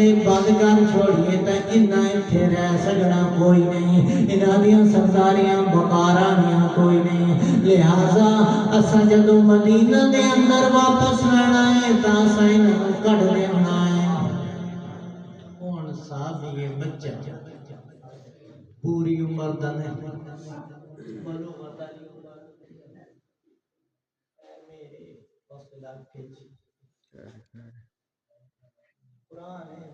دے بند کر چھوڑیے تے انہاں ایتھے رہ سکنا کوئی نہیں، انہاں دیاں سرداریاں بکارانیاں کوئی نہیں، لہذا اساں جدو مدینہ دے اندر واپس آنا ہے تاں اساں انہاں نوں کڈ دینا ہے۔ ہن صحابی بچہ پوری عمر دا نہیں بلوغت والی عمر میرے اس علاقے قرآن ہے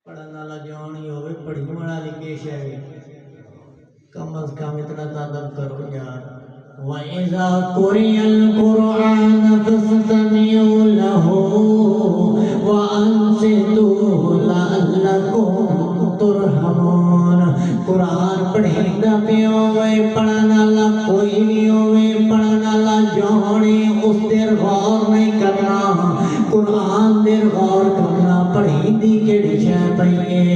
پڑھن والا جوان ہی ہوئے پڑھی والا لکھے شہر کم از کم اتنا تعداد کرو یار وَإِذَا قُرِئَ الْقُرْآنَ فَاسْتَمِعُوا لَهُ وَأَنصِتُوا لَعَلَّكُمْ تُرْحَمُونَ۔ قرآن پڑھیندا پیا ہوئے پڑھن والا کوئی بھی ہوئے پڑھن والا جوانی اس دیر غور نہیں کرنا، قرآن دیر غور کرنا، پڑھیندی کیڑی شے پئی ہے،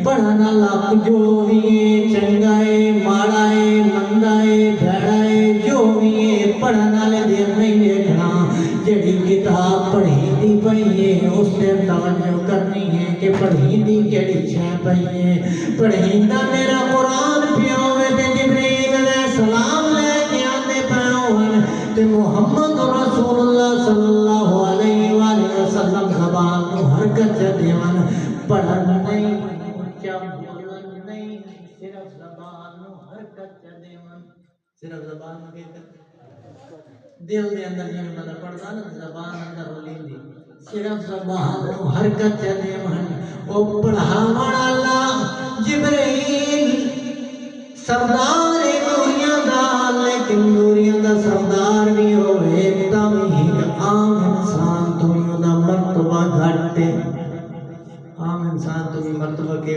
پڑھن والا جو بھی ہے چنگا ہے ماڑا ہے مندا ہے بھڑا ہے جو بھی ہے پڑھن والے دیر نہیں دیکھنا، جڑی کتاب پڑھیندی پئی ہے اس دیر توجہ کرنی ہے کہ پڑھیندی کیڑی شے پئی ہے۔ پڑھیندا میرا قرآن پیا ہوئے تے جبریل علیہ السلام لے کے آندے پئے ہون تے محمد رسول اللہ صلی اللہ علیہ وآلہ وسلم زبان نو حرکت دیون، پڑھن نہیں اونچا بولن نہیں، صرف زبان نو حرکت دیون، صرف زبان نو دل دے اندر جن بندہ پڑھدا نا زبان اندر لیندی، صرف زبان نو حرکت دیون۔ او پڑھاون والا جبرائیل سردار نوریاں دا لیکن نوریاں دا سردار بھی ہوئے تاں بھی ایک عام انسان تو بھی دا مرتبہ گھٹ ہے، عام انسان تو بھی مرتبہ کے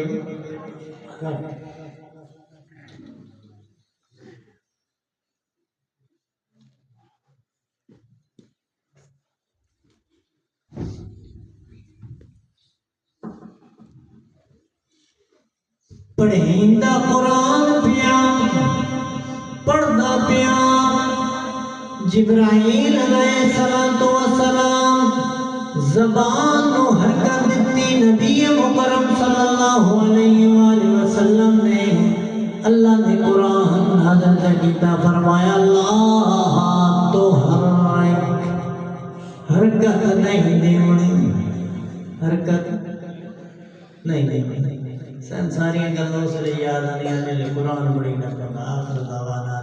گھٹ۔ پڑھیندا قرآن پیا پڑھدا پیا جبرائیل علیہ السلام زبان نو حرکت دتی، نبی مکرم صلی اللہ علیہ وآلہ وسلم نے اللہ نے قرآن نازل کیتا، فرمایا اللہ تو حرکت نہیں دیونی، حرکت نہیں دیونی۔ ساری گلوں سے یاد آنی میرے قرآن بڑی نہ پڑھا آخر دعوانا